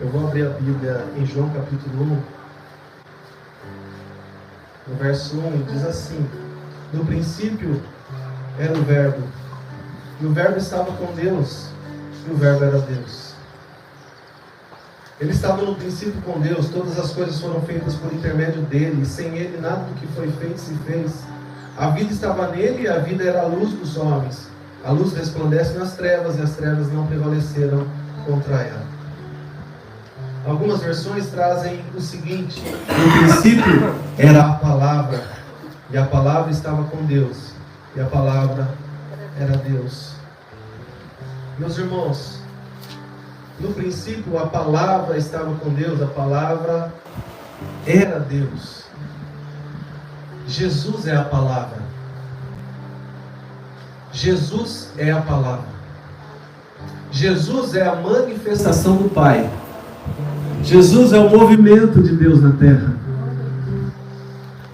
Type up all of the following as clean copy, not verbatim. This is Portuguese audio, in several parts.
Eu vou abrir a Bíblia em João capítulo 1, no verso 1, diz assim: no princípio era o Verbo, e o Verbo estava com Deus, e o Verbo era Deus. Ele estava no princípio com Deus, todas as coisas foram feitas por intermédio dele, e sem ele nada do que foi feito se fez. A vida estava nele, e a vida era a luz dos homens. A luz resplandece nas trevas, e as trevas não prevaleceram contra ela. Algumas versões trazem o seguinte: no princípio era a palavra, e a palavra estava com Deus, e a palavra era Deus. Meus irmãos, no princípio a palavra estava com Deus, a palavra era Deus. Jesus é a palavra. Jesus é a palavra. Jesus é a manifestação do Pai. Jesus é o movimento de Deus na terra.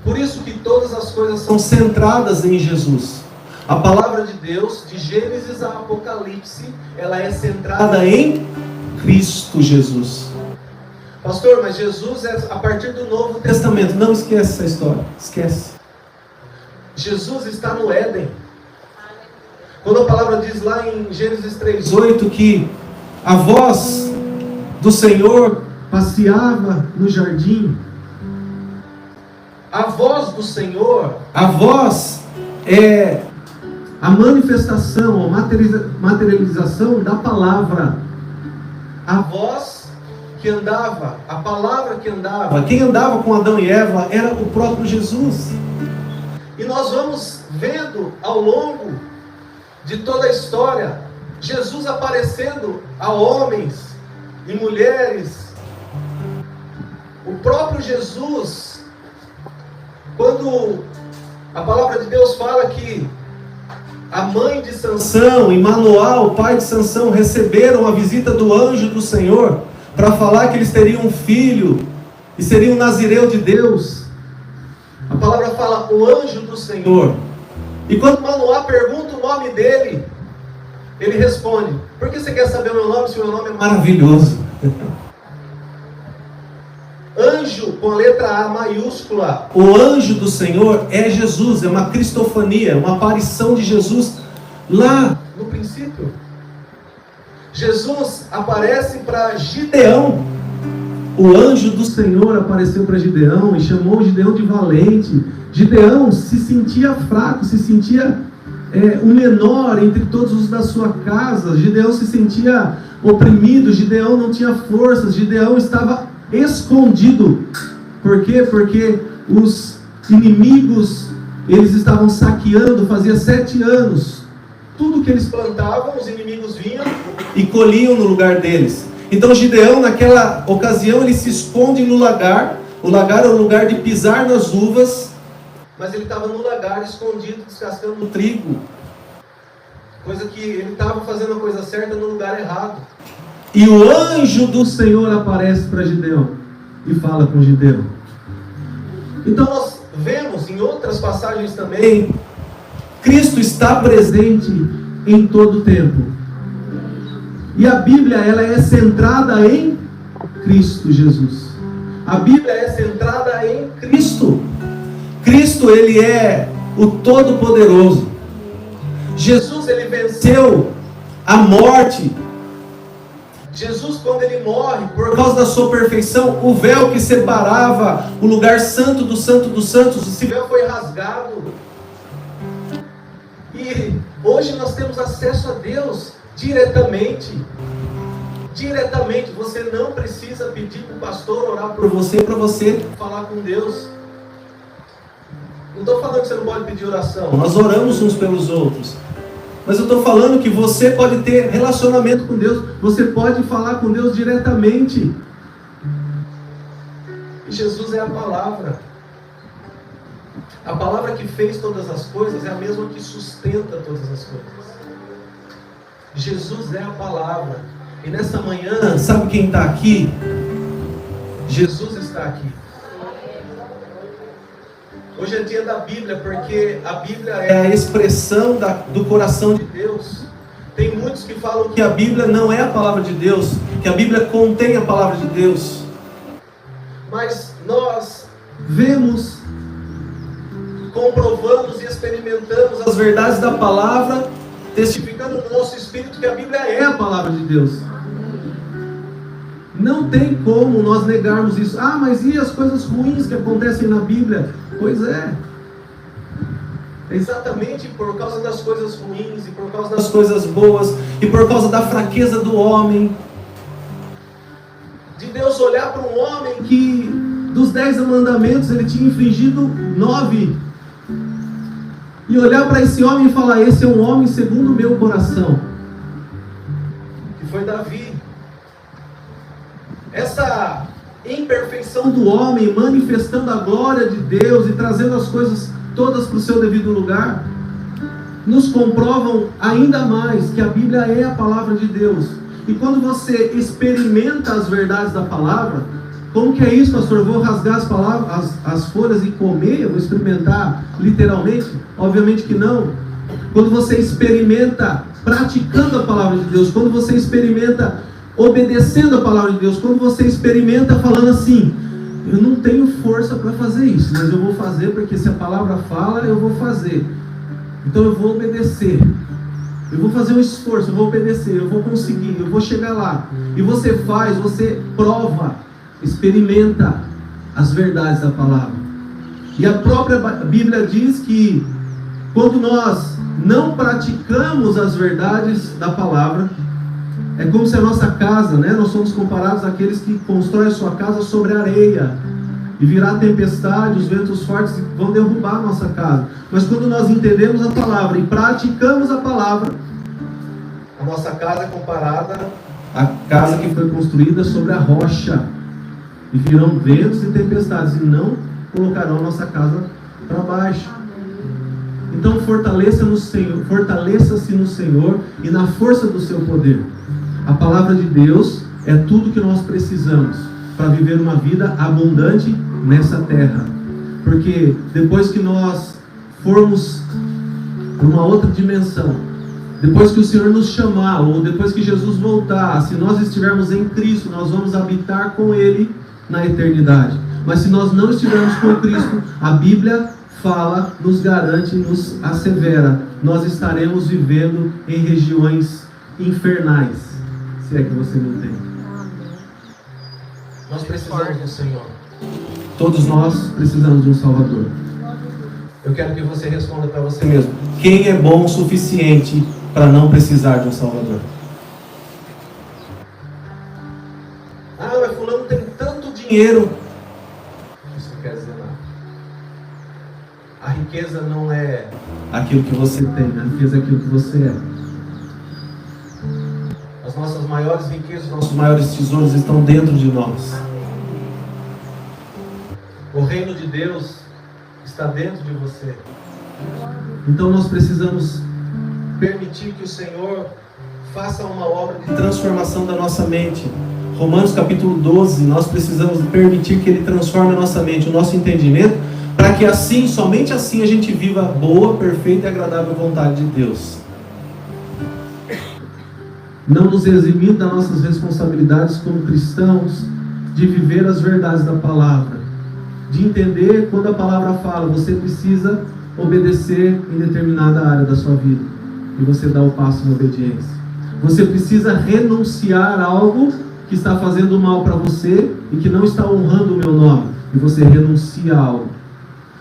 Por isso que todas as coisas são centradas em Jesus. A palavra de Deus, de Gênesis a Apocalipse, ela é centrada em Cristo Jesus. Pastor, mas Jesus é a partir do Novo Testamento. Não esquece essa história, esquece. Jesus está no Éden. Quando a palavra diz lá em Gênesis 3:8 que a voz do Senhor passeava no jardim. A voz do Senhor, a voz é a manifestação, a materialização da palavra. A voz que andava, a palavra que andava, quem andava com Adão e Eva era o próprio Jesus. E nós vamos vendo ao longo de toda a história, Jesus aparecendo a homens e mulheres. O próprio Jesus, quando a palavra de Deus fala que a mãe de Sansão e Manoá, o pai de Sansão, receberam a visita do anjo do Senhor para falar que eles teriam um filho e seriam um nazireu de Deus. A palavra fala o anjo do Senhor. E quando Manoá pergunta o nome dele, ele responde: por que você quer saber o meu nome se o meu nome é maravilhoso? Anjo com a letra A maiúscula. O anjo do Senhor é Jesus, é uma cristofania, uma aparição de Jesus lá no princípio. Jesus aparece para Gideão. O anjo do Senhor apareceu para Gideão e chamou Gideão de valente. Gideão se sentia fraco, se sentia o menor entre todos os da sua casa. Gideão se sentia oprimido, Gideão não tinha forças, Gideão estava escondido. Por quê? Porque os inimigos, eles estavam saqueando, fazia 7 anos. Tudo que eles plantavam, os inimigos vinham e colhiam no lugar deles. Então Gideão, naquela ocasião, ele se esconde no lagar. O lagar é o lugar de pisar nas uvas, mas ele estava no lagar, escondido, descascando trigo. Coisa que ele estava fazendo a coisa certa no lugar errado. E o anjo do Senhor aparece para Gideão e fala com Gideão. Então nós vemos em outras passagens também, Cristo está presente em todo o tempo. E a Bíblia, ela é centrada em Cristo Jesus. A Bíblia é centrada em Cristo. Cristo, ele é o Todo-Poderoso. Jesus, ele venceu a morte. Jesus, quando ele morre, por causa da sua perfeição, o véu que separava o lugar santo dos santos, esse véu foi rasgado. E hoje nós temos acesso a Deus diretamente. Diretamente, você não precisa pedir para o pastor orar por você, para você falar com Deus. Não estou falando que você não pode pedir oração, nós oramos uns pelos outros. Mas eu estou falando que você pode ter relacionamento com Deus, você pode falar com Deus diretamente. E Jesus é a palavra. A palavra que fez todas as coisas é a mesma que sustenta todas as coisas. Jesus é a palavra. E nessa manhã, sabe quem está aqui? Jesus está aqui. Hoje é dia da Bíblia, porque a Bíblia é a expressão do coração de Deus. Tem muitos que falam que a Bíblia não é a palavra de Deus, que a Bíblia contém a palavra de Deus. Mas nós vemos, comprovamos e experimentamos as verdades da palavra, testificando no nosso espírito que a Bíblia é a palavra de Deus. Não tem como nós negarmos isso. Ah, mas e as coisas ruins que acontecem na Bíblia? Pois é. Exatamente por causa das coisas ruins e por causa das coisas boas e por causa da fraqueza do homem, de Deus olhar para um homem que dos 10 mandamentos ele tinha infringido 9 e olhar para esse homem e falar: esse é um homem segundo o meu coração, que foi Davi. Essa imperfeição do homem manifestando a glória de Deus e trazendo as coisas todas para o seu devido lugar, nos comprovam ainda mais que a Bíblia é a palavra de Deus. E quando você experimenta as verdades da palavra, como que é isso, pastor? Eu vou rasgar as palavras, as folhas e comer? Eu vou experimentar literalmente? Obviamente que não. Quando você experimenta praticando a palavra de Deus, quando você experimenta obedecendo a palavra de Deus, quando você experimenta falando assim: eu não tenho força para fazer isso, mas eu vou fazer porque se a palavra fala, eu vou fazer. Então eu vou obedecer. Eu vou fazer um esforço, eu vou obedecer, eu vou conseguir, eu vou chegar lá. E você faz, você prova, experimenta as verdades da palavra. E a própria Bíblia diz que quando nós não praticamos as verdades da palavra, é como se a nossa casa, né? Nós somos comparados àqueles que constroem a sua casa sobre areia. E virá tempestade, os ventos fortes vão derrubar a nossa casa. Mas quando nós entendemos a palavra e praticamos a palavra, a nossa casa é comparada à casa que foi construída sobre a rocha. E virão ventos e tempestades e não colocarão a nossa casa para baixo. Então fortaleça-se no Senhor e na força do seu poder. A palavra de Deus é tudo que nós precisamos para viver uma vida abundante nessa terra. Porque depois que nós formos para uma outra dimensão, depois que o Senhor nos chamar, ou depois que Jesus voltar, se nós estivermos em Cristo, nós vamos habitar com Ele na eternidade. Mas se nós não estivermos com Cristo, a Bíblia fala, nos garante, nos assevera, nós estaremos vivendo em regiões infernais, se é que você me entende. Nós precisamos do Senhor. Todos nós precisamos de um Salvador. Eu quero que você responda para você mesmo: quem é bom o suficiente para não precisar de um Salvador? Ah, mas fulano tem tanto dinheiro. Isso não quer dizer nada. A riqueza não é aquilo que você tem, a riqueza é aquilo que você é. As nossas maiores riquezas, nossos maiores tesouros estão dentro de nós. O reino de Deus está dentro de você. Então nós precisamos permitir que o Senhor faça uma obra de transformação da nossa mente. Romanos capítulo 12, nós precisamos permitir que Ele transforme a nossa mente, o nosso entendimento, para que assim, somente assim, a gente viva a boa, perfeita e agradável vontade de Deus. Não nos eximindo das nossas responsabilidades como cristãos, de viver as verdades da palavra, de entender quando a palavra fala, você precisa obedecer em determinada área da sua vida, e você dá o passo em obediência. Você precisa renunciar a algo que está fazendo mal para você e que não está honrando o meu nome, e você renuncia a algo.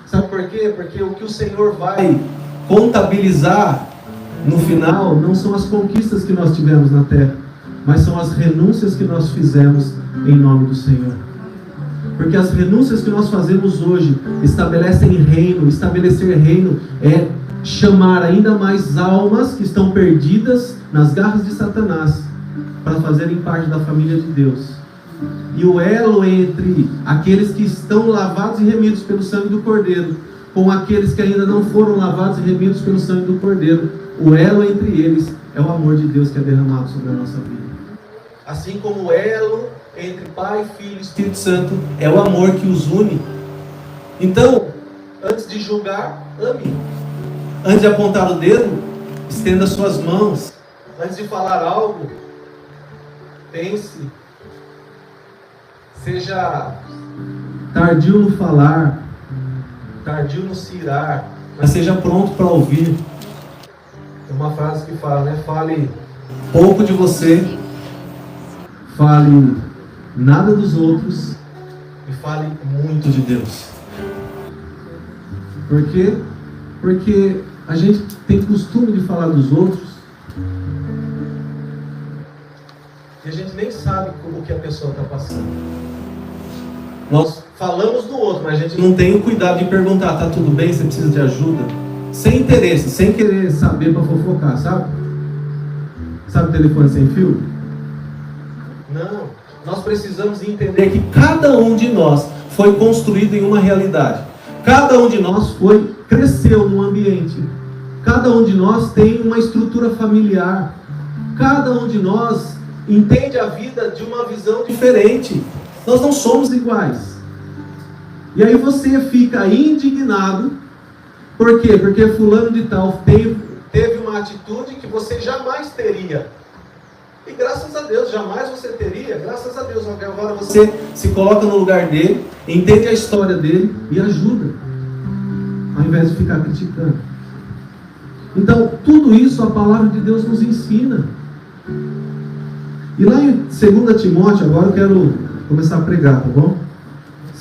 Sabe por quê? Porque o que o Senhor vai contabilizar no final não são as conquistas que nós tivemos na terra, mas são as renúncias que nós fizemos em nome do Senhor. Porque as renúncias que nós fazemos hoje estabelecem reino. Estabelecer reino é chamar ainda mais almas que estão perdidas nas garras de Satanás para fazerem parte da família de Deus. E o elo entre aqueles que estão lavados e remidos pelo sangue do Cordeiro com aqueles que ainda não foram lavados e remidos pelo sangue do Cordeiro, o elo entre eles é o amor de Deus que é derramado sobre a nossa vida. Assim como o elo entre Pai, Filho e Espírito Santo é o amor que os une. Então, antes de julgar, ame. Antes de apontar o dedo, estenda suas mãos. Antes de falar algo, pense, seja tardio no falar, tardio no se irar, mas seja pronto para ouvir. Tem uma frase que fala, né? Fale pouco de você, fale nada dos outros e fale muito de Deus. Por quê? Porque a gente tem costume de falar dos outros e a gente nem sabe o que a pessoa está passando. Nós falamos do outro, mas a gente não tem o cuidado de perguntar: tá tudo bem? Você precisa de ajuda? Sem interesse, sem querer saber para fofocar, sabe? Sabe o telefone sem fio? Não. Nós precisamos entender que cada um de nós foi construído em uma realidade. Cada um de nós cresceu num ambiente. Cada um de nós tem uma estrutura familiar. Cada um de nós entende a vida de uma visão diferente. Nós não somos iguais. E aí você fica indignado. Por quê? Porque fulano de tal teve uma atitude que você jamais teria. E graças a Deus, jamais você teria. Graças a Deus, agora você se coloca no lugar dele, entende a história dele e ajuda, ao invés de ficar criticando. Então, tudo isso a palavra de Deus nos ensina. E lá em 2 Timóteo, agora eu quero começar a pregar, tá bom?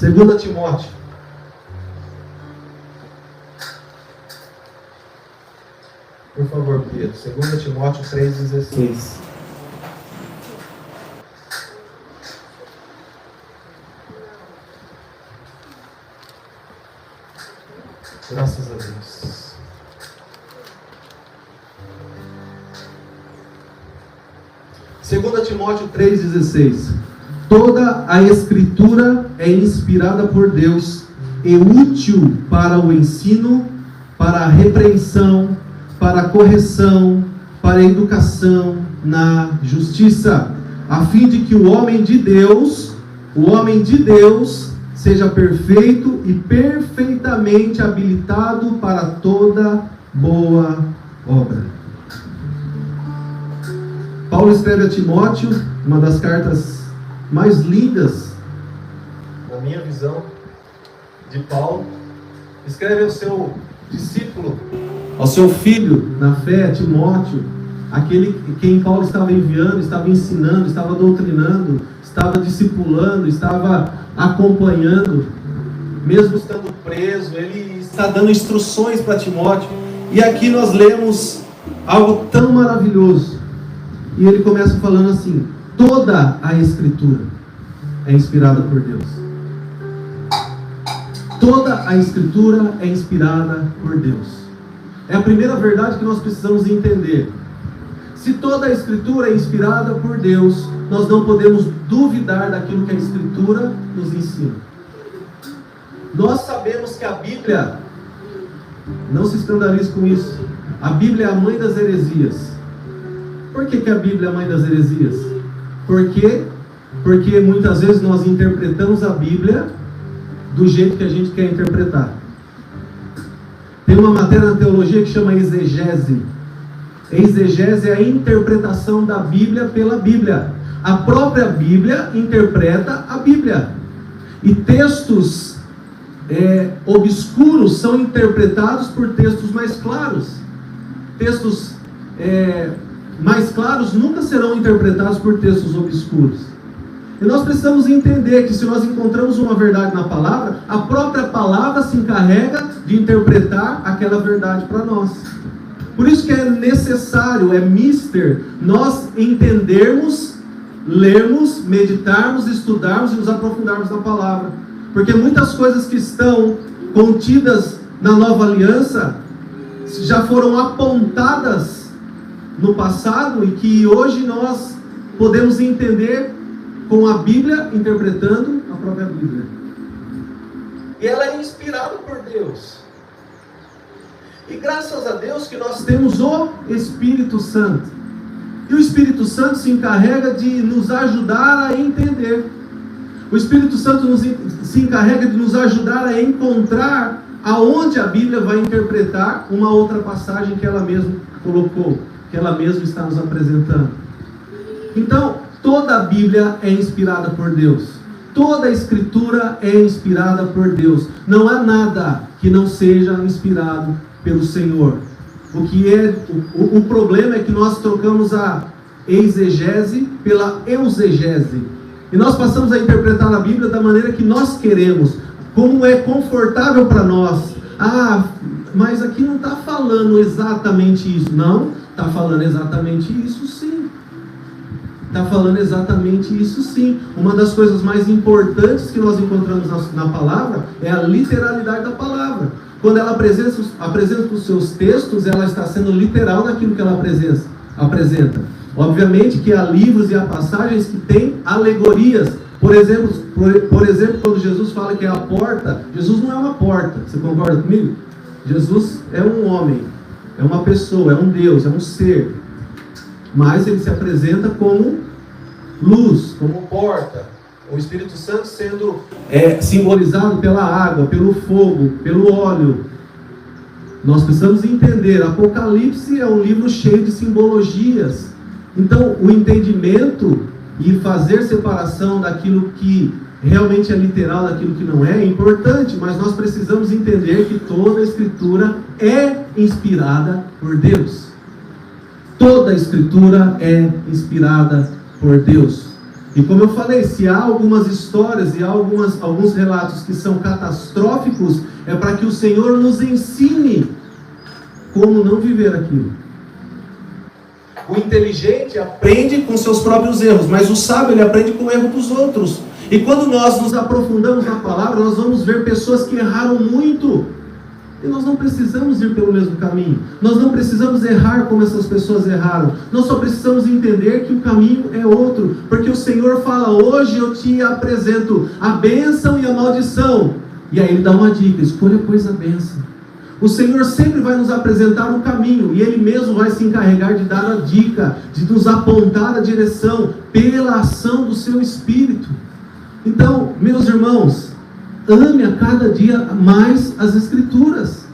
2 Timóteo. Por favor, Pedro. 2 Timóteo 3,16. Graças a Deus. Segunda Timóteo 3,16. Toda a Escritura é inspirada por Deus e útil para o ensino, para a repreensão, para a correção, para a educação na justiça, a fim de que o homem de Deus seja perfeito e perfeitamente habilitado para toda boa obra. Paulo escreve a Timóteo, uma das cartas mais lindas, na minha visão, de Paulo. Escreve ao seu discípulo, ao seu filho na fé, Timóteo, aquele quem Paulo estava enviando, estava ensinando, estava doutrinando, estava discipulando, estava acompanhando, mesmo estando preso. Ele está dando instruções para Timóteo. E aqui nós lemos algo tão maravilhoso. E ele começa falando assim: toda a Escritura é inspirada por Deus. Toda a Escritura é inspirada por Deus. É a primeira verdade que nós precisamos entender. Se toda a Escritura é inspirada por Deus, nós não podemos duvidar daquilo que a Escritura nos ensina. Nós sabemos que a Bíblia, não se escandalize com isso, a Bíblia é a mãe das heresias. Por que a Bíblia é a mãe das heresias? Porque muitas vezes nós interpretamos a Bíblia do jeito que a gente quer interpretar. Tem uma matéria na teologia que chama exegese. Exegese é a interpretação da Bíblia pela Bíblia. A própria Bíblia interpreta a Bíblia. E textos obscuros são interpretados por textos mais claros. Textos mais claros nunca serão interpretados por textos obscuros. E nós precisamos entender que se nós encontramos uma verdade na palavra, a própria palavra se encarrega de interpretar aquela verdade para nós. Por isso que é necessário, é mister, nós entendermos, lermos, meditarmos, estudarmos e nos aprofundarmos na palavra. Porque muitas coisas que estão contidas na nova aliança já foram apontadas no passado e que hoje nós podemos entender com a Bíblia, interpretando a própria Bíblia. E ela é inspirada por Deus. E graças a Deus que nós temos o Espírito Santo. E o Espírito Santo se encarrega de nos ajudar a entender. O Espírito Santo se encarrega de nos ajudar a encontrar aonde a Bíblia vai interpretar uma outra passagem que ela mesma colocou, que ela mesma está nos apresentando. Então, Toda a Bíblia é inspirada por Deus. Toda a Escritura é inspirada por Deus. Não há nada que não seja inspirado pelo Senhor. O problema é que nós trocamos a exegese pela eusegese. E nós passamos a interpretar a Bíblia da maneira que nós queremos, como é confortável para nós. Mas aqui não está falando exatamente isso. Não, está falando exatamente isso sim. Está falando exatamente isso sim. Uma das coisas mais importantes que nós encontramos na palavra é a literalidade da palavra. Quando ela apresenta os seus textos, ela está sendo literal naquilo que ela apresenta. Obviamente que há livros e há passagens que têm alegorias. Por exemplo, quando Jesus fala que é a porta, Jesus não é uma porta. Você concorda comigo? Jesus é um homem, é uma pessoa, é um Deus, é um ser. Mas ele se apresenta como luz, como porta. O Espírito Santo sendo simbolizado pela água, pelo fogo, pelo óleo. Nós precisamos entender, Apocalipse é um livro cheio de simbologias. Então, o entendimento e fazer separação daquilo que realmente é literal, daquilo que não é importante, mas nós precisamos entender que toda a Escritura é inspirada por Deus. Toda a Escritura é inspirada por Deus. E como eu falei, se há algumas histórias e há alguns relatos que são catastróficos, é para que o Senhor nos ensine como não viver aquilo. O inteligente aprende com seus próprios erros, mas o sábio ele aprende com o erro dos outros. E quando nós nos aprofundamos na palavra, nós vamos ver pessoas que erraram muito. E nós não precisamos ir pelo mesmo caminho. Nós não precisamos errar como essas pessoas erraram. Nós só precisamos entender que o caminho é outro. Porque o Senhor fala, hoje eu te apresento a bênção e a maldição. E aí ele dá uma dica, escolha pois a bênção. O Senhor sempre vai nos apresentar um caminho. E Ele mesmo vai se encarregar de dar a dica, de nos apontar a direção, pela ação do seu Espírito. Então, meus irmãos, ame a cada dia mais as Escrituras.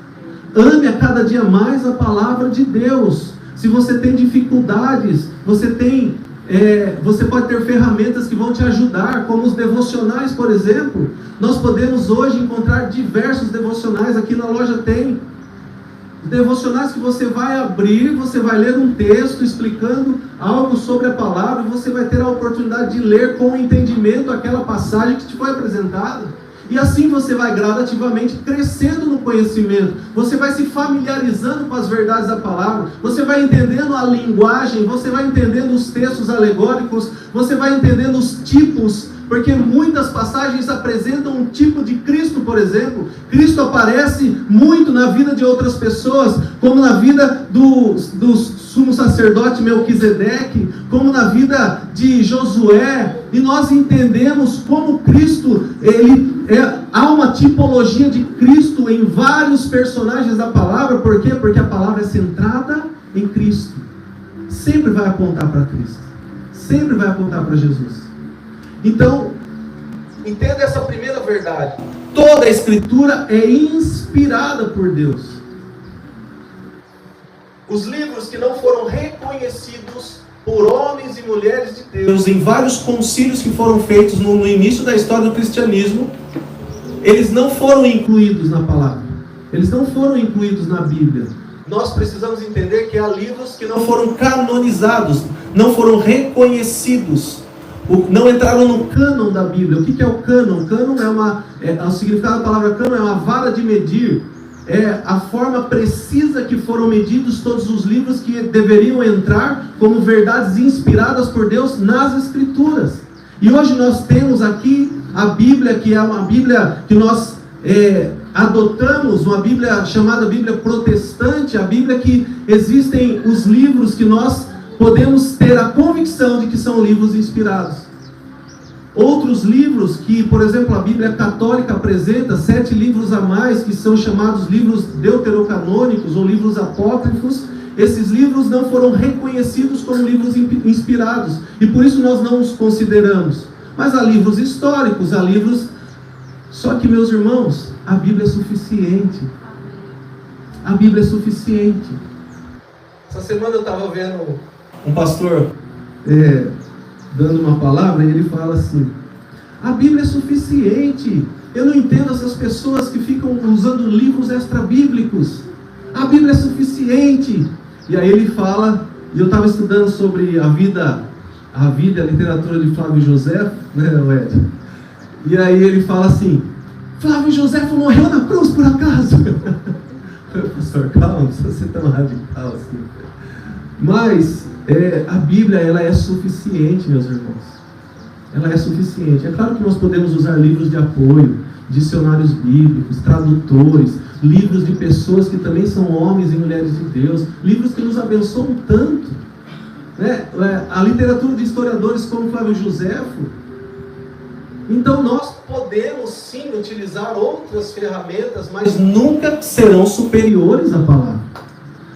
Ame a cada dia mais a palavra de Deus. Se você tem dificuldades, você pode ter ferramentas que vão te ajudar, como os devocionais, por exemplo. Nós podemos hoje encontrar diversos devocionais, aqui na loja tem. Devocionais que você vai abrir, você vai ler um texto explicando algo sobre a palavra, e você vai ter a oportunidade de ler com entendimento aquela passagem que te foi apresentada. E assim você vai gradativamente crescendo no conhecimento. Você vai se familiarizando com as verdades da palavra. Você vai entendendo a linguagem. Você vai entendendo os textos alegóricos. Você vai entendendo os tipos. Porque muitas passagens apresentam um tipo de Cristo, por exemplo. Cristo aparece muito na vida de outras pessoas, como na vida do sumo sacerdote Melquisedeque, como na vida de Josué. E nós entendemos como Cristo, há uma tipologia de Cristo em vários personagens da palavra. Por quê? Porque a palavra é centrada em Cristo. Sempre vai apontar para Cristo. Sempre vai apontar para Jesus. Então, entenda essa primeira verdade. Toda a Escritura é inspirada por Deus. Os livros que não foram reconhecidos por homens e mulheres de Deus, em vários concílios que foram feitos no início da história do cristianismo, eles não foram incluídos na palavra. Eles não foram incluídos na Bíblia. Nós precisamos entender que há livros que não foram canonizados, não foram reconhecidos, não entraram no cânon da Bíblia. O que é o cânon? Cânon o significado da palavra cânon é uma vara de medir. É a forma precisa que foram medidos todos os livros que deveriam entrar como verdades inspiradas por Deus nas Escrituras. E hoje nós temos aqui a Bíblia, que é uma Bíblia que nós adotamos, uma Bíblia chamada Bíblia protestante, a Bíblia que existem os livros que nós podemos ter a convicção de que são livros inspirados. Outros livros que, por exemplo, a Bíblia católica apresenta 7 livros a mais, que são chamados livros deuterocanônicos ou livros apócrifos. Esses livros não foram reconhecidos como livros inspirados, e por isso nós não os consideramos. Mas há livros históricos, há livros... Só que, meus irmãos, a Bíblia é suficiente. A Bíblia é suficiente. Essa semana eu estava vendo um pastor dando uma palavra e ele fala assim: a Bíblia é suficiente. Eu não entendo essas pessoas que ficam usando livros extra-bíblicos. A Bíblia é suficiente. E aí ele fala, e eu estava estudando sobre a vida e a literatura de Flávio Josefo, né, Ed? E aí ele fala assim: Flávio Josefo morreu na cruz por acaso? Pastor, calma, não precisa ser tão radical assim. Mas a Bíblia, ela é suficiente, meus irmãos. Ela é suficiente. É claro que nós podemos usar livros de apoio, dicionários bíblicos, tradutores, livros de pessoas que também são homens e mulheres de Deus, livros que nos abençoam tanto, né? A literatura de historiadores como Flávio Josefo. Então nós podemos sim utilizar outras ferramentas, mas nunca serão superiores à palavra.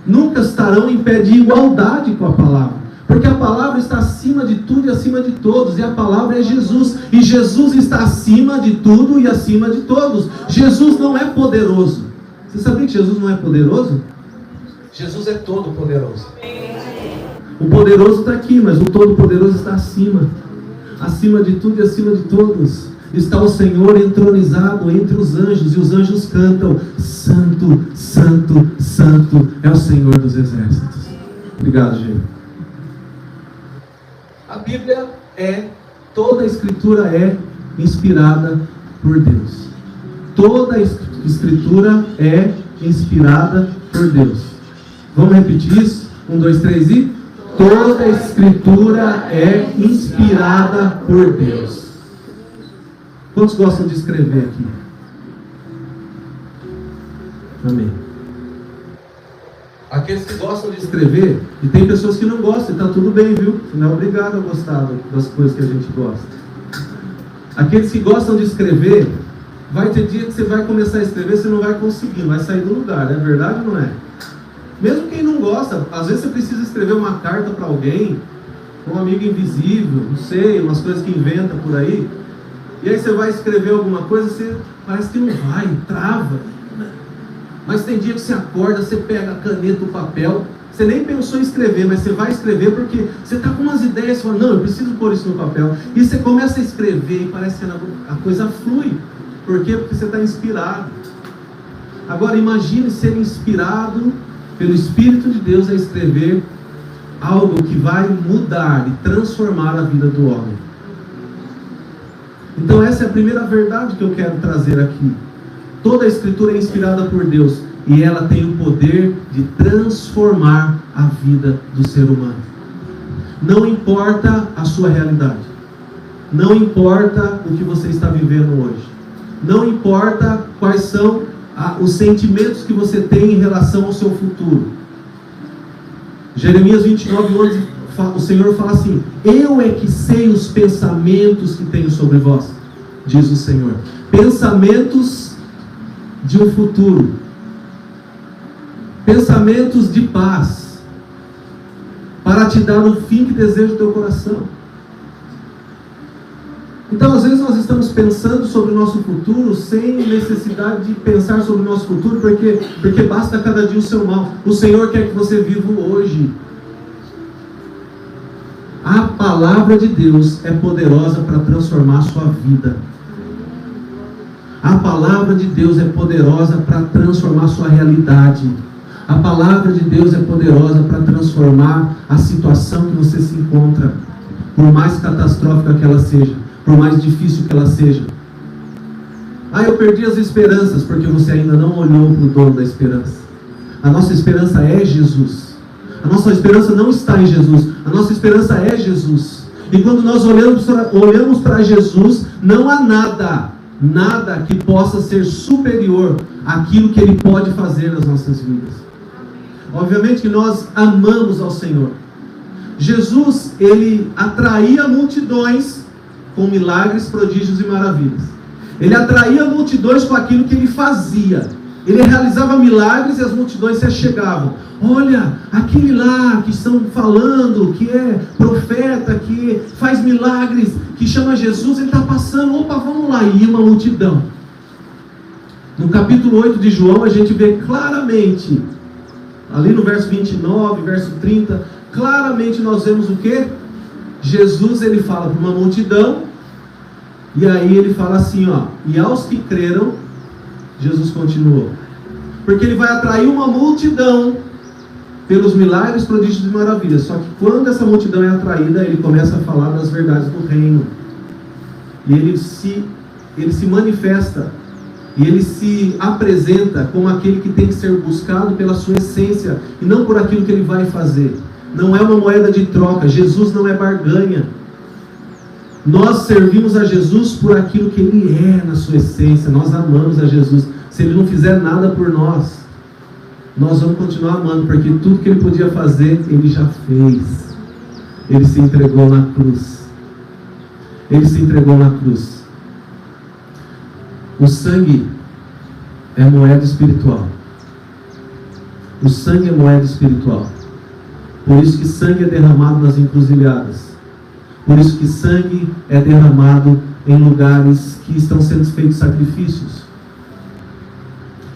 Nunca estarão em pé de igualdade com a palavra. Porque a palavra está acima de tudo e acima de todos. E a palavra é Jesus. E Jesus está acima de tudo e acima de todos. Jesus não é poderoso. Você sabia que Jesus não é poderoso? Jesus é todo poderoso. O poderoso está aqui, mas o todo poderoso está acima. Acima de tudo e acima de todos. Está o Senhor entronizado entre os anjos. E os anjos cantam: Santo, Santo, Santo é o Senhor dos exércitos. Obrigado, gente. A Bíblia toda a Escritura é inspirada por Deus. Toda a Escritura é inspirada por Deus. Vamos repetir isso? 1, 2, 3 e... Toda a Escritura é inspirada por Deus. Quantos gostam de escrever aqui? Amém. Aqueles que gostam de escrever, e tem pessoas que não gostam, e está tudo bem, viu? Você não é obrigado a gostar das coisas que a gente gosta. Aqueles que gostam de escrever, vai ter dia que você vai começar a escrever, você não vai conseguir, vai sair do lugar, é verdade ou não é? Mesmo quem não gosta, às vezes você precisa escrever uma carta para alguém, um amigo invisível, não sei, umas coisas que inventa por aí, e aí você vai escrever alguma coisa, você parece que não vai, trava. Mas tem dia que você acorda, você pega a caneta, o papel, você nem pensou em escrever, mas você vai escrever porque você está com umas ideias, você fala: não, eu preciso pôr isso no papel. E você começa a escrever e parece que a coisa flui. Por quê? Porque você está inspirado. Agora imagine ser inspirado pelo Espírito de Deus a escrever algo que vai mudar e transformar a vida do homem. Então essa é a primeira verdade que eu quero trazer aqui. Toda a Escritura é inspirada por Deus e ela tem o poder de transformar a vida do ser humano. Não importa a sua realidade, não importa o que você está vivendo hoje, não importa quais são os sentimentos que você tem em relação ao seu futuro. Jeremias 29:11, o Senhor fala assim: eu é que sei os pensamentos que tenho sobre vós, diz o Senhor. Pensamentos de um futuro, pensamentos de paz, para te dar o fim que deseja o teu coração. Então às vezes nós estamos pensando sobre o nosso futuro sem necessidade de pensar sobre o nosso futuro, porque basta cada dia o seu mal. O Senhor quer que você viva hoje. A palavra de Deus é poderosa para transformar a sua vida. A palavra de Deus é poderosa para transformar a sua realidade. A palavra de Deus é poderosa para transformar a situação que você se encontra, por mais catastrófica que ela seja, por mais difícil que ela seja. Eu perdi as esperanças, porque você ainda não olhou para o dono da esperança. A nossa esperança é Jesus. A nossa esperança não está em Jesus, a nossa esperança é Jesus. E quando nós olhamos para Jesus, não há nada que possa ser superior àquilo que Ele pode fazer nas nossas vidas. Obviamente que nós amamos ao Senhor. Jesus, Ele atraía multidões com milagres, prodígios e maravilhas. Ele atraía multidões com aquilo que Ele fazia. Ele realizava milagres e as multidões se achegavam. Olha, aquele lá que estão falando, que é profeta, que faz milagres, que chama Jesus, ele está passando, opa, vamos lá, e uma multidão. No capítulo 8 de João, a gente vê claramente, ali no verso 29, verso 30, claramente nós vemos o quê? Jesus ele fala para uma multidão, e aí ele fala assim, ó, e aos que creram, Jesus continuou, porque ele vai atrair uma multidão pelos milagres, prodígios e maravilhas. Só que quando essa multidão é atraída, ele começa a falar das verdades do reino, e ele se manifesta, e ele se apresenta como aquele que tem que ser buscado pela sua essência, e não por aquilo que ele vai fazer. Não é uma moeda de troca. Jesus não é barganha. Nós servimos a Jesus por aquilo que ele é na sua essência. Nós amamos a Jesus. Se ele não fizer nada por nós, nós vamos continuar amando, porque tudo que ele podia fazer, ele já fez. Ele se entregou na cruz. Ele se entregou na cruz. O sangue é moeda espiritual. O sangue é moeda espiritual. Por isso que sangue é derramado nas encruzilhadas. Por isso que sangue é derramado em lugares que estão sendo feitos sacrifícios.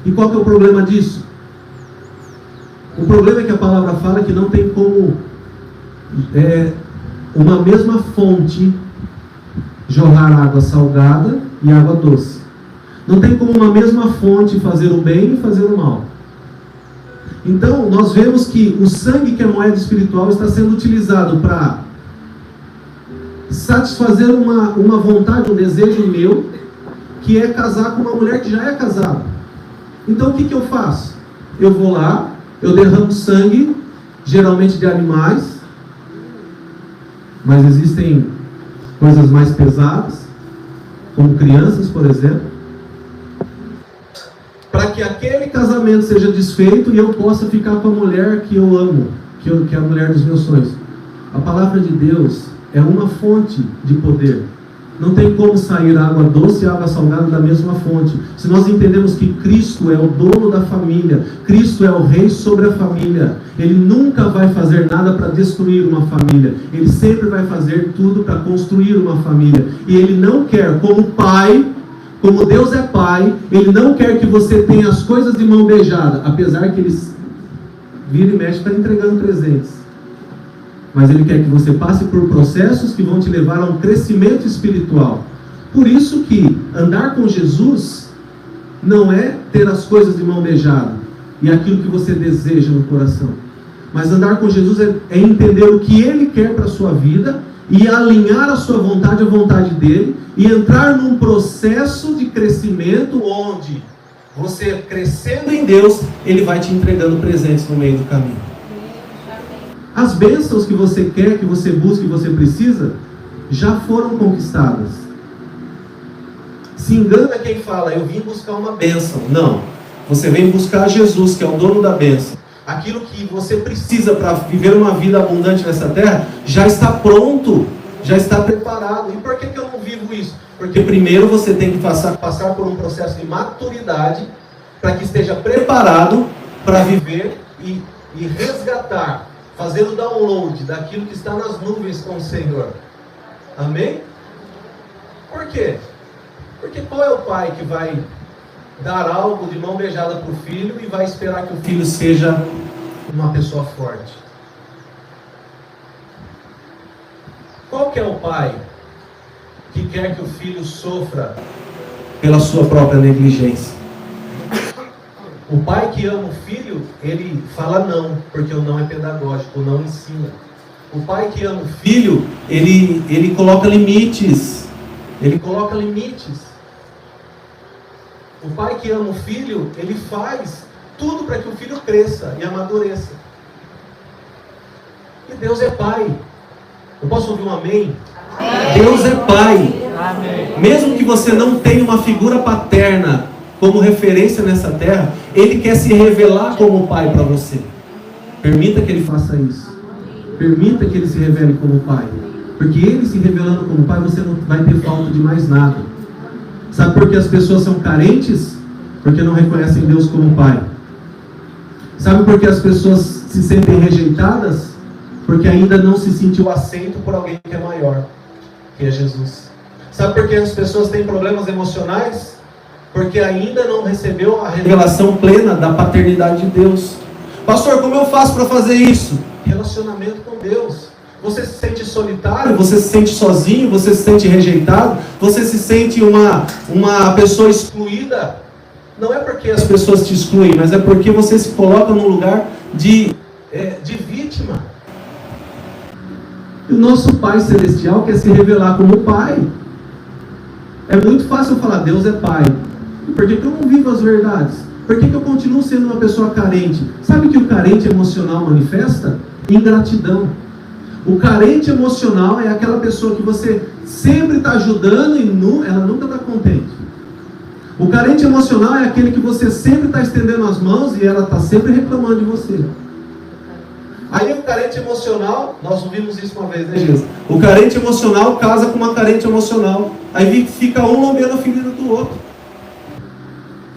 E qual que é o problema disso? O problema é que a palavra fala que não tem como uma mesma fonte jorrar água salgada e água doce. Não tem como uma mesma fonte fazer o bem e fazer o mal. Então, nós vemos que o sangue, que é moeda espiritual, está sendo utilizado para satisfazer uma vontade, um desejo meu, que é casar com uma mulher que já é casada. Então, o que eu faço? Eu vou lá, eu derramo sangue, geralmente de animais, mas existem coisas mais pesadas, como crianças, por exemplo, para que aquele casamento seja desfeito e eu possa ficar com a mulher que eu amo, que é a mulher dos meus sonhos. A palavra de Deus é uma fonte de poder. Não tem como sair água doce e água salgada da mesma fonte. Se nós entendemos que Cristo é o dono da família, Cristo é o rei sobre a família, Ele nunca vai fazer nada para destruir uma família. Ele sempre vai fazer tudo para construir uma família. E Ele não quer, como Pai, como Deus é Pai, Ele não quer que você tenha as coisas de mão beijada, apesar que Ele vira e mexe para entregando presentes. Mas Ele quer que você passe por processos que vão te levar a um crescimento espiritual. Por isso que andar com Jesus não é ter as coisas de mão beijada e aquilo que você deseja no coração. Mas andar com Jesus é entender o que Ele quer para a sua vida e alinhar a sua vontade à vontade dEle e entrar num processo de crescimento onde você, crescendo em Deus, Ele vai te entregando presentes no meio do caminho. As bênçãos que você quer, que você busca, que você precisa, já foram conquistadas. Se engana quem fala, eu vim buscar uma bênção. Não, você vem buscar Jesus, que é o dono da bênção. Aquilo que você precisa para viver uma vida abundante nessa terra, já está pronto, já está preparado. E por que eu não vivo isso? Porque primeiro você tem que passar por um processo de maturidade, para que esteja preparado para viver e resgatar, fazer o download daquilo que está nas nuvens com o Senhor. Amém? Por quê? Porque qual é o pai que vai dar algo de mão beijada para o filho e vai esperar que o filho seja uma pessoa forte? Qual que é o pai que quer que o filho sofra pela sua própria negligência? O pai que ama o filho, ele fala não, porque o não é pedagógico, o não ensina. O pai que ama o filho, ele coloca limites. Ele coloca limites. O pai que ama o filho, ele faz tudo para que o filho cresça e amadureça. E Deus é pai. Eu posso ouvir um amém? Amém. Deus é pai. Amém. Mesmo que você não tenha uma figura paterna como referência nessa terra, Ele quer se revelar como pai para você. Permita que Ele faça isso. Permita que Ele se revele como pai. Porque Ele se revelando como pai, você não vai ter falta de mais nada. Sabe por que as pessoas são carentes? Porque não reconhecem Deus como pai. Sabe por que as pessoas se sentem rejeitadas? Porque ainda não se sentiu aceito por alguém que é maior, que é Jesus. Sabe por que as pessoas têm problemas emocionais? Porque ainda não recebeu a revelação plena da paternidade de Deus. Pastor, como eu faço para fazer isso? Relacionamento com Deus. Você se sente solitário, você se sente sozinho, você se sente rejeitado, você se sente uma pessoa excluída. Não é porque as pessoas te excluem, mas é porque você se coloca num lugar de vítima. E o nosso Pai Celestial quer se revelar como Pai. É muito fácil falar, Deus é Pai. Por que eu não vivo as verdades? Por que eu continuo sendo uma pessoa carente? Sabe que o carente emocional manifesta? Ingratidão. O carente emocional é aquela pessoa que você sempre está ajudando e ela nunca está contente. O carente emocional é aquele que você sempre está estendendo as mãos e ela está sempre reclamando de você. Aí o carente emocional, nós ouvimos isso uma vez, né, Jesus? O carente emocional casa com uma carente emocional. Aí fica um lambendo a ferida do outro.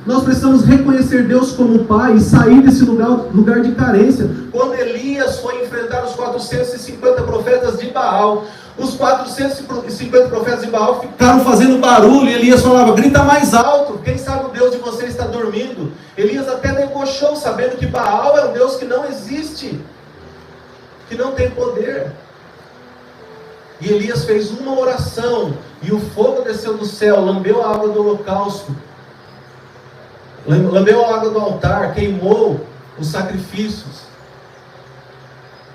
Nós precisamos reconhecer Deus como Pai e sair desse lugar de carência. Quando Elias foi enfrentar os 450 profetas de Baal, os 450 profetas de Baal ficaram fazendo barulho. Elias falava, grita mais alto, quem sabe o Deus de vocês está dormindo. Elias até debochou, sabendo que Baal é um Deus que não existe, que não tem poder. E Elias fez uma oração, e o fogo desceu do céu, lambeu a água do holocausto, lambeu a água do altar, queimou os sacrifícios.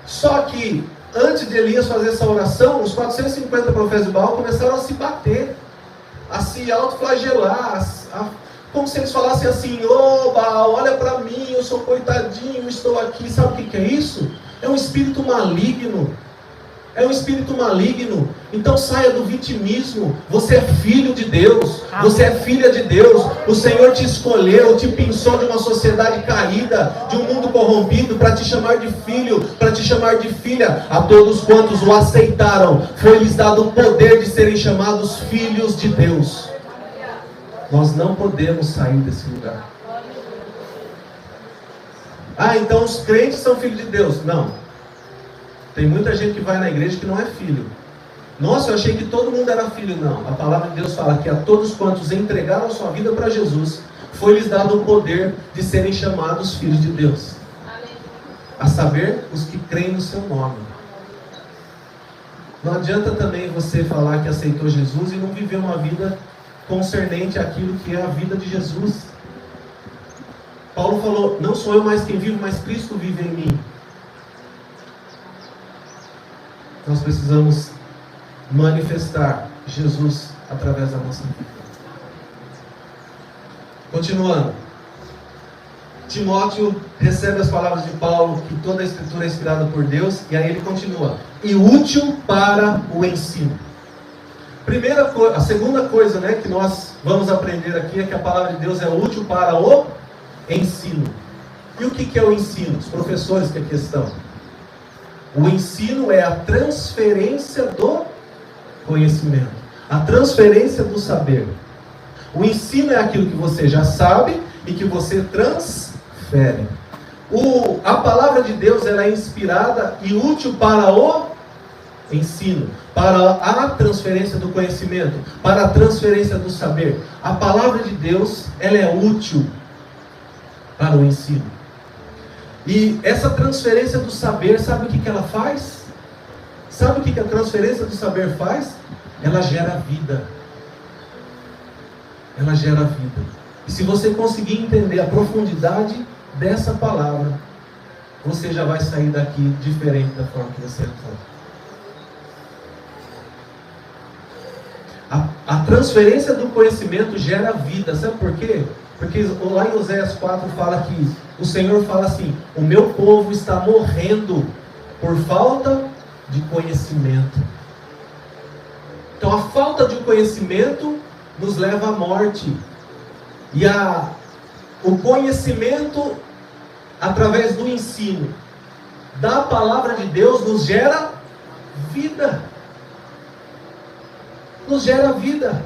Só que, antes de Elias fazer essa oração, os 450 profetas de Baal começaram a se bater, a se autoflagelar, como se eles falassem assim, Baal, olha para mim, eu sou coitadinho, estou aqui. Sabe o que é isso? É um espírito maligno. É um espírito maligno. Então saia do vitimismo. Você é filho de Deus. Você é filha de Deus. O Senhor te escolheu, te pensou de uma sociedade caída, de um mundo corrompido, para te chamar de filho, para te chamar de filha. A todos quantos o aceitaram, foi-lhes dado o poder de serem chamados filhos de Deus. Nós não podemos sair desse lugar. Então os crentes são filhos de Deus. Não. Tem muita gente que vai na igreja que não é filho. Nossa, eu achei que todo mundo era filho. Não, a palavra de Deus fala que a todos quantos entregaram sua vida para Jesus, foi-lhes dado o poder de serem chamados filhos de Deus. A saber, os que creem no seu nome. Não adianta também você falar que aceitou Jesus e não viver uma vida concernente àquilo que é a vida de Jesus. Paulo falou, não sou eu mais quem vivo, mas Cristo vive em mim. Nós precisamos manifestar Jesus através da nossa vida. Continuando. Timóteo recebe as palavras de Paulo, que toda a Escritura é inspirada por Deus, e aí ele continua. E útil para o ensino. A segunda coisa, que nós vamos aprender aqui é que a palavra de Deus é útil para o ensino. E o que é o ensino? Os professores que aqui estão. O ensino é a transferência do conhecimento, a transferência do saber. O ensino é aquilo que você já sabe e que você transfere. A palavra de Deus ela é inspirada e útil para o ensino, para a transferência do conhecimento, para a transferência do saber. A palavra de Deus ela é útil para o ensino. E essa transferência do saber, sabe o que ela faz? Sabe o que a transferência do saber faz? Ela gera vida. Ela gera vida. E se você conseguir entender a profundidade dessa palavra, você já vai sair daqui diferente da forma que você entrou. A transferência do conhecimento gera vida. Sabe por quê? Porque lá em Oséias 4 fala que o Senhor fala assim, o meu povo está morrendo por falta de conhecimento. Então a falta de conhecimento nos leva à morte. E o conhecimento, através do ensino da palavra de Deus, nos gera vida. Nos gera vida.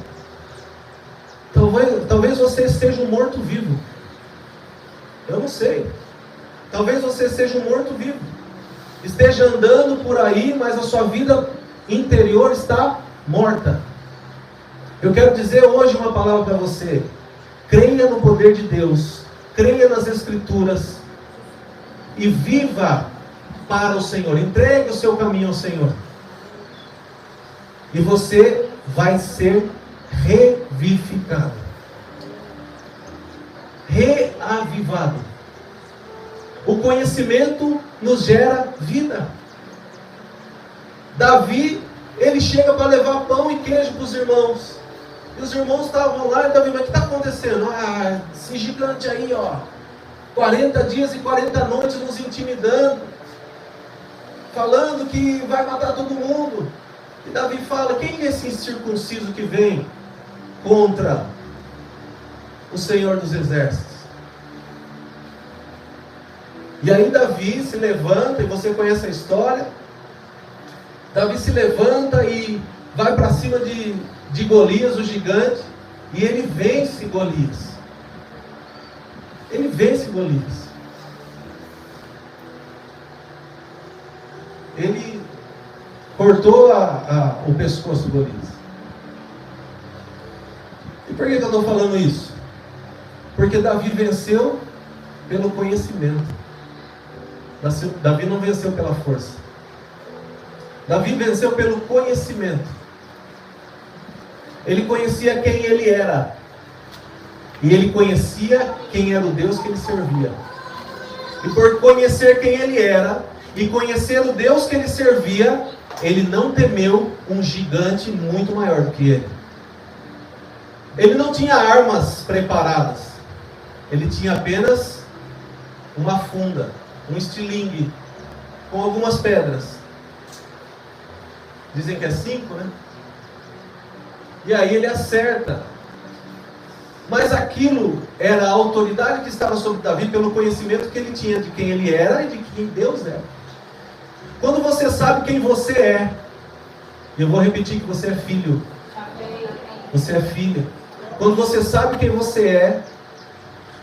Talvez você seja um morto-vivo. Eu não sei. Talvez você seja um morto-vivo. Esteja andando por aí, mas a sua vida interior está morta. Eu quero dizer hoje uma palavra para você. Creia no poder de Deus. Creia nas Escrituras. E viva para o Senhor. Entregue o seu caminho ao Senhor. E você vai ser revivificado. Reavivado. O conhecimento nos gera vida. Davi, ele chega para levar pão e queijo para os irmãos. E os irmãos estavam lá e Davi, mas o que está acontecendo? Ah, esse gigante aí, ó, 40 dias e 40 noites nos intimidando, falando que vai matar todo mundo. E Davi fala, quem é esse incircunciso que vem contra o Senhor dos Exércitos? E aí Davi se levanta, e você conhece a história. Davi se levanta e vai para cima de Golias, o gigante, e ele vence Golias. Ele vence Golias. Ele cortou o pescoço de Golias. E por que eu estou falando isso? Porque Davi venceu pelo conhecimento. Davi não venceu pela força. Davi venceu pelo conhecimento. Ele conhecia quem ele era. E ele conhecia quem era o Deus que ele servia. E por conhecer quem ele era e conhecer o Deus que ele servia, ele não temeu um gigante muito maior do que ele. Ele não tinha armas preparadas. Ele tinha apenas uma funda, um estilingue, com algumas pedras. Dizem que é 5, né? E aí ele acerta. Mas aquilo era a autoridade que estava sobre Davi pelo conhecimento que ele tinha de quem ele era e de quem Deus era. Quando você sabe quem você é, eu vou repetir que você é filho. Você é filha. Quando você sabe quem você é,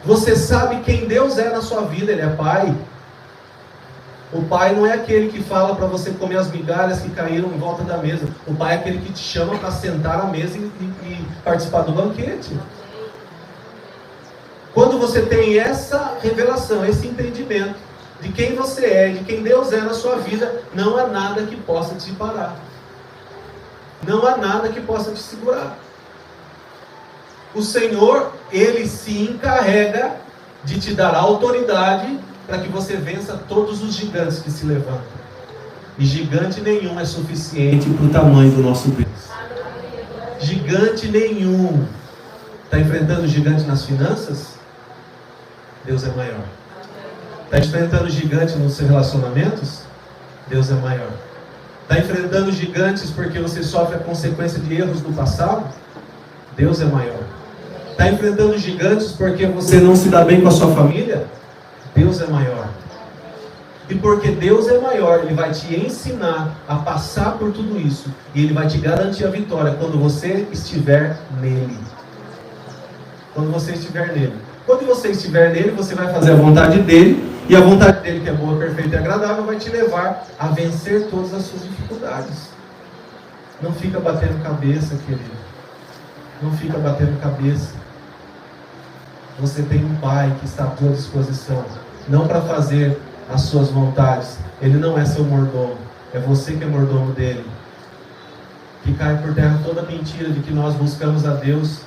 você sabe quem Deus é na sua vida. Ele é pai. O pai não é aquele que fala para você comer as migalhas que caíram em volta da mesa. O pai é aquele que te chama para sentar à mesa e participar do banquete. Quando você tem essa revelação, esse entendimento de quem você é, de quem Deus é na sua vida, não há nada que possa te parar. Não há nada que possa te segurar. O Senhor, Ele se encarrega de te dar autoridade para que você vença todos os gigantes que se levantam. E gigante nenhum é suficiente para o tamanho do nosso Deus. Gigante nenhum. Está enfrentando gigante nas finanças? Deus é maior. Está enfrentando gigante nos seus relacionamentos? Deus é maior. Está enfrentando gigantes porque você sofre a consequência de erros do passado? Deus é maior. Está enfrentando gigantes porque você não se dá bem com a sua família? Deus é maior. E porque Deus é maior, Ele vai te ensinar a passar por tudo isso. E Ele vai te garantir a vitória quando você estiver nele. Quando você estiver nele. Quando você estiver nele, você vai fazer a vontade dele. E a vontade dele, que é boa, perfeita e agradável, vai te levar a vencer todas as suas dificuldades. Não fica batendo cabeça, querido. Não fica batendo cabeça. Você tem um pai que está à sua disposição. Não para fazer as suas vontades. Ele não é seu mordomo. É você que é mordomo dele. Que cai por terra toda mentira de que nós buscamos a Deus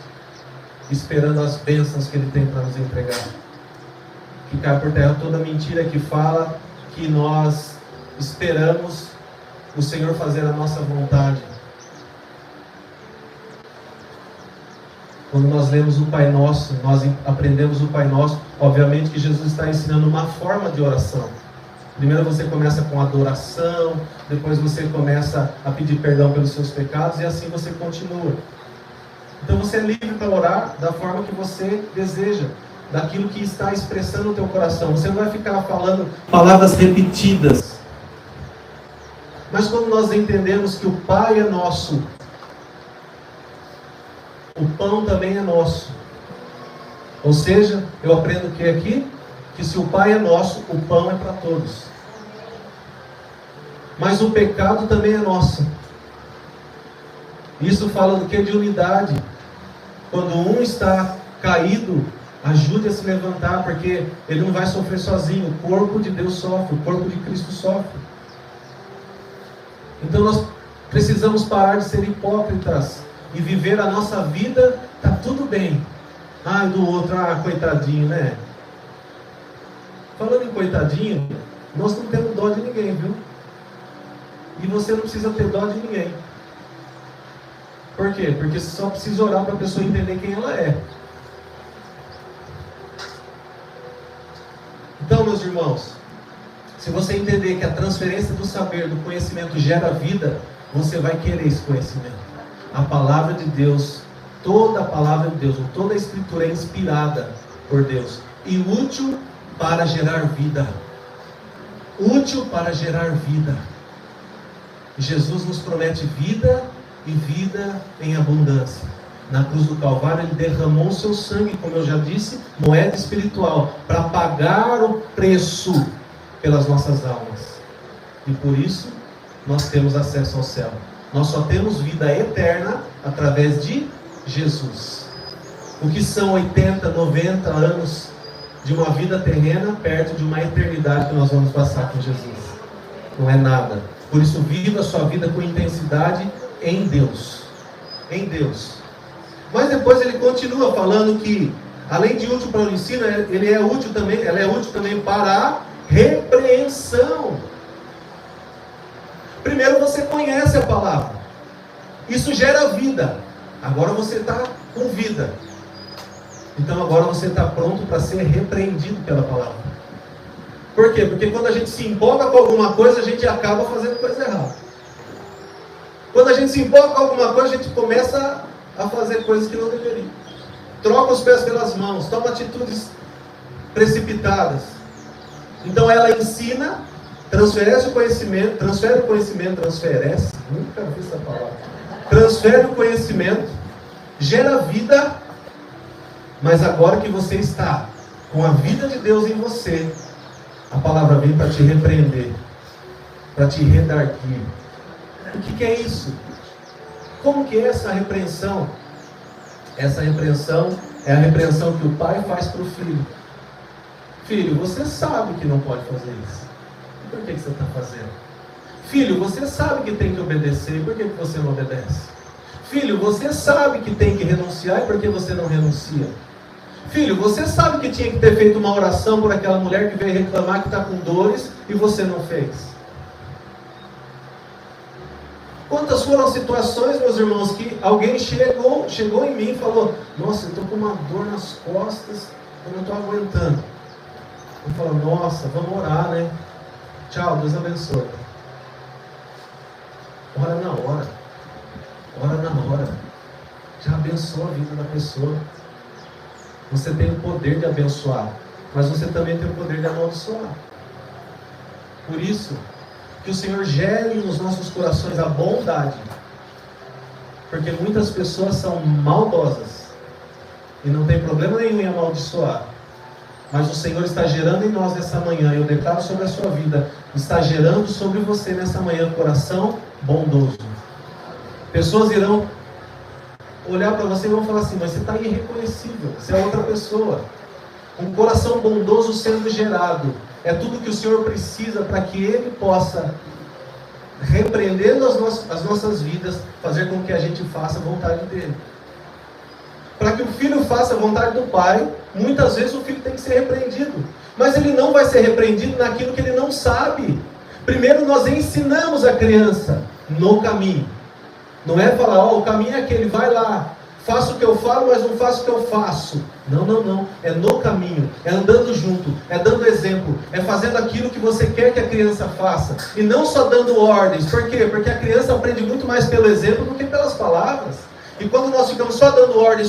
esperando as bênçãos que Ele tem para nos entregar. Que cai por terra toda mentira que fala que nós esperamos o Senhor fazer a nossa vontade. Quando nós lemos o Pai Nosso, nós aprendemos o Pai Nosso. Obviamente que Jesus está ensinando uma forma de oração. Primeiro você começa com adoração, depois você começa a pedir perdão pelos seus pecados e assim você continua. Então você é livre para orar da forma que você deseja, daquilo que está expressando o teu coração. Você não vai ficar falando palavras repetidas. Mas quando nós entendemos que o Pai é nosso, o pão também é nosso. Ou seja, eu aprendo o que aqui? Que se o Pai é nosso, o pão é para todos. Mas o pecado também é nosso. Isso fala do que? De unidade. Quando um está caído, Ajude a se levantar, porque ele não vai sofrer sozinho. O corpo de Deus sofre, o corpo de Cristo sofre. Então nós precisamos parar de ser hipócritas e viver a nossa vida. Tá tudo bem. Do outro, coitadinho, né? Falando em coitadinho, nós não temos dó de ninguém, viu? E você não precisa ter dó de ninguém. Por quê? Porque você só precisa orar para a pessoa entender quem ela é. Então, meus irmãos, se você entender que a transferência do saber, do conhecimento gera vida, você vai querer esse conhecimento. A palavra de Deus, toda a palavra de Deus, toda a Escritura é inspirada por Deus e útil para gerar vida. Útil para gerar vida. Jesus nos promete vida e vida em abundância. Na cruz do Calvário ele derramou o seu sangue, como eu já disse, moeda espiritual, para pagar o preço pelas nossas almas. E por isso nós temos acesso ao céu. Nós só temos vida eterna através de Jesus. O que são 80, 90 anos de uma vida terrena perto de uma eternidade que nós vamos passar com Jesus? Não é nada. Por isso viva a sua vida com intensidade em Deus. Em Deus. Mas depois ele continua falando que, além de útil para o ensino, ela é útil também para a repreensão. Primeiro você conhece a palavra. Isso gera vida. Agora você está com vida. Então agora você está pronto para ser repreendido pela palavra. Por quê? Porque quando a gente se empolga com alguma coisa, a gente acaba fazendo coisa errada. Quando a gente se empolga com alguma coisa, a gente começa a fazer coisas que não deveria. Troca os pés pelas mãos, toma atitudes precipitadas. Então ela ensina, transfere o conhecimento, nunca vi essa palavra. Transfere o conhecimento, gera vida, mas agora que você está com a vida de Deus em você, a palavra vem para te repreender, para te redarguir. O que é isso? Como que é essa repreensão? Essa repreensão é a repreensão que o pai faz para o filho. Filho, você sabe que não pode fazer isso. E por que você está fazendo? Filho, você sabe que tem que obedecer. E por que você não obedece? Filho, você sabe que tem que renunciar. E por que você não renuncia? Filho, você sabe que tinha que ter feito uma oração por aquela mulher que veio reclamar que está com dores e você não fez. Quantas foram as situações, meus irmãos, que alguém chegou em mim e falou: nossa, eu estou com uma dor nas costas, eu não estou aguentando. Eu falo: nossa, vamos orar, né? Tchau, Deus abençoe. Ora na hora. Ora na hora. Já abençoa a vida da pessoa. Você tem o poder de abençoar, mas você também tem o poder de amaldiçoar. Por isso, que o Senhor gere nos nossos corações a bondade. Porque muitas pessoas são maldosas e não tem problema nenhum em amaldiçoar. Mas o Senhor está gerando em nós nessa manhã, eu declaro sobre a sua vida, está gerando sobre você nessa manhã coração bondoso. Pessoas irão olhar para você e vão falar assim: mas você está irreconhecível, você é outra pessoa. Um coração bondoso sendo gerado é tudo que o Senhor precisa para que Ele possa, repreendendo as nossas vidas, fazer com que a gente faça a vontade dEle. Para que o filho faça a vontade do pai, muitas vezes o filho tem que ser repreendido. Mas ele não vai ser repreendido naquilo que ele não sabe. Primeiro nós ensinamos a criança no caminho. Não é falar: o caminho é aquele, vai lá, faça o que eu falo, mas não faça o que eu faço. Não. É no caminho, é andando junto, é dando exemplo, é fazendo aquilo que você quer que a criança faça. E não só dando ordens. Por quê? Porque a criança aprende muito mais pelo exemplo do que pelas palavras. E quando nós ficamos só dando ordem,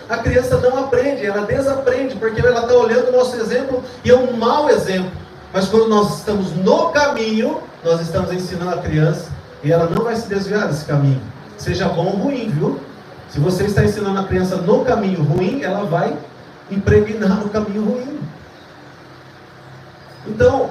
a criança não aprende, ela desaprende, porque ela está olhando o nosso exemplo e é um mau exemplo. Mas quando nós estamos no caminho, nós estamos ensinando a criança e ela não vai se desviar desse caminho. Seja bom ou ruim, viu? Se você está ensinando a criança no caminho ruim, ela vai impregnar no caminho ruim. Então,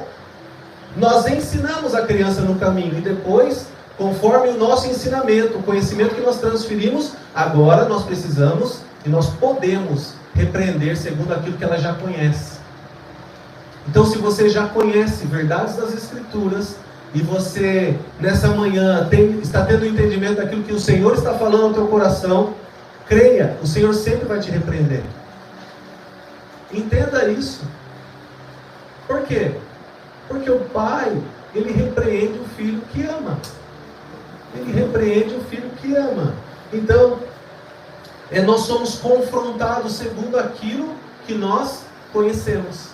nós ensinamos a criança no caminho e depois Conforme o nosso ensinamento, o conhecimento que nós transferimos, agora nós precisamos e nós podemos repreender segundo aquilo que ela já conhece. Então, se você já conhece verdades das Escrituras, e você, nessa manhã, está tendo entendimento daquilo que o Senhor está falando no teu coração, creia, o Senhor sempre vai te repreender. Entenda isso. Por quê? Porque o Pai, Ele repreende o filho que ama. Ele repreende o filho que ama. Então, nós somos confrontados segundo aquilo que nós conhecemos.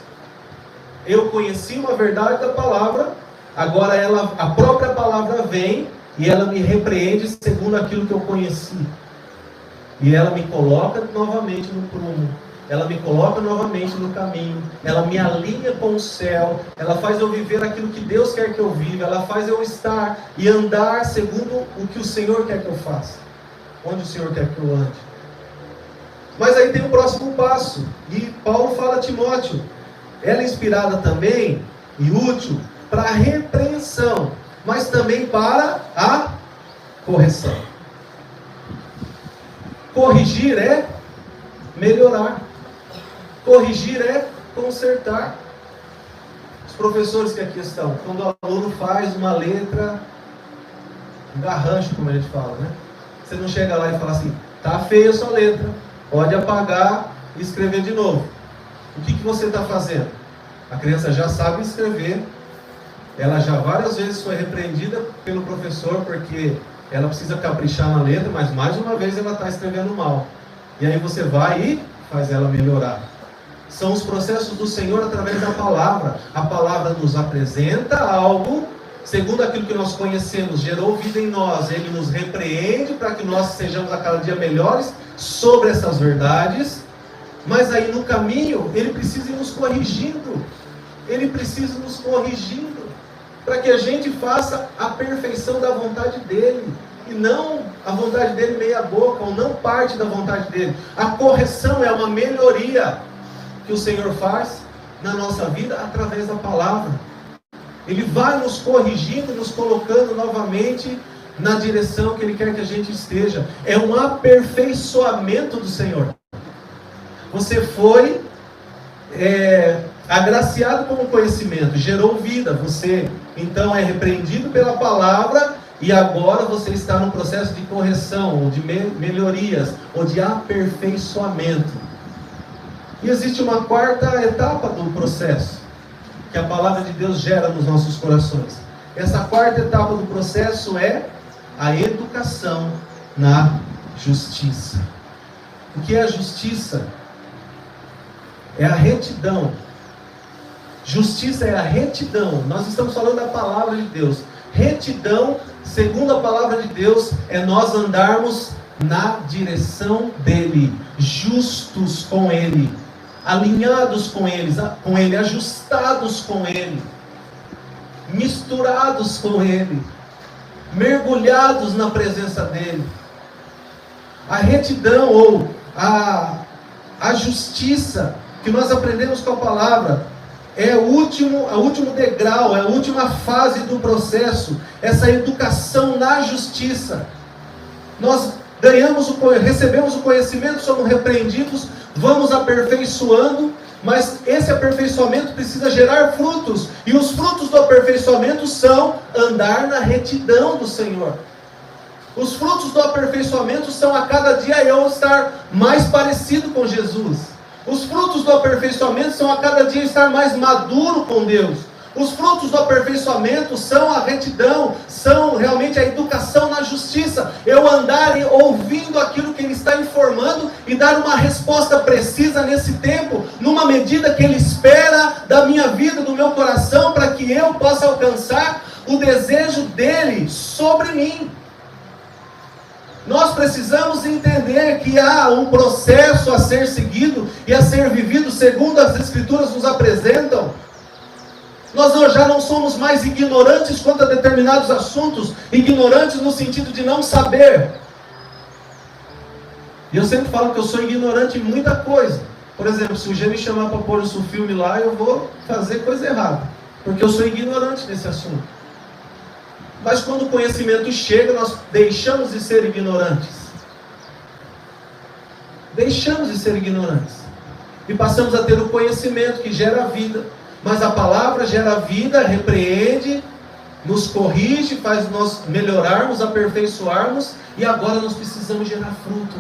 Eu conheci uma verdade da palavra, agora a própria palavra vem e ela me repreende segundo aquilo que eu conheci. E ela me coloca novamente no prumo. Ela me coloca novamente no caminho. Ela me alinha com o céu. Ela faz eu viver aquilo que Deus quer que eu viva. Ela faz eu estar e andar segundo o que o Senhor quer que eu faça. Onde o Senhor quer que eu ande. Mas aí tem o próximo passo. E Paulo fala a Timóteo. Ela é inspirada também e útil para a repreensão, mas também para a correção. Corrigir é melhorar. Corrigir é consertar. Os professores que aqui estão, quando o aluno faz uma letra, um garrancho, como a gente fala, né? Você não chega lá e fala assim, tá feia a sua letra, pode apagar e escrever de novo. O que você está fazendo? A criança já sabe escrever, ela já várias vezes foi repreendida pelo professor porque ela precisa caprichar na letra, mas mais uma vez ela está escrevendo mal. E aí você vai e faz ela melhorar. São os processos do Senhor através da palavra. A palavra nos apresenta algo, segundo aquilo que nós conhecemos, gerou vida em nós. Ele nos repreende para que nós sejamos a cada dia melhores sobre essas verdades. Mas aí no caminho, Ele precisa ir nos corrigindo. Ele precisa nos corrigindo. Para que a gente faça a perfeição da vontade dEle. E não a vontade dEle meia boca, ou não parte da vontade dEle. A correção é uma melhoria que o Senhor faz na nossa vida através da palavra. Ele vai nos corrigindo, nos colocando novamente na direção que Ele quer que a gente esteja. É um aperfeiçoamento do Senhor. Você foi agraciado com o conhecimento, gerou vida. Você então é repreendido pela palavra e agora você está no processo de correção, ou de melhorias, ou de aperfeiçoamento. E existe uma quarta etapa do processo, que a palavra de Deus gera nos nossos corações. Essa quarta etapa do processo é a educação na justiça. O que é a justiça? É a retidão. Justiça é a retidão. Nós estamos falando da palavra de Deus. Retidão, segundo a palavra de Deus, é nós andarmos na direção dEle, justos com Ele, alinhados com Ele, ajustados com Ele, misturados com Ele, mergulhados na presença dEle. A retidão ou a justiça que nós aprendemos com a palavra é o último degrau, é a última fase do processo, essa educação na justiça. Nós recebemos o conhecimento, somos repreendidos, vamos aperfeiçoando, mas esse aperfeiçoamento precisa gerar frutos, e os frutos do aperfeiçoamento são andar na retidão do Senhor. Os frutos do aperfeiçoamento são a cada dia eu estar mais parecido com Jesus. Os frutos do aperfeiçoamento são a cada dia estar mais maduro com Deus. Os frutos do aperfeiçoamento são a retidão, são realmente a educação na justiça. Eu andar ouvindo aquilo que Ele está informando e dar uma resposta precisa nesse tempo, numa medida que Ele espera da minha vida, do meu coração, para que eu possa alcançar o desejo dEle sobre mim. Nós precisamos entender que há um processo a ser seguido e a ser vivido segundo as Escrituras nos apresentam. Nós já não somos mais ignorantes quanto a determinados assuntos, ignorantes no sentido de não saber. E eu sempre falo que eu sou ignorante em muita coisa. Por exemplo, se o G me chamar para pôr o filme lá, eu vou fazer coisa errada, porque eu sou ignorante nesse assunto. Mas quando o conhecimento chega, nós deixamos de ser ignorantes. Deixamos de ser ignorantes. E passamos a ter o conhecimento que gera vida. Mas a palavra gera vida, repreende, nos corrige, faz nós melhorarmos, aperfeiçoarmos. E agora nós precisamos gerar fruto.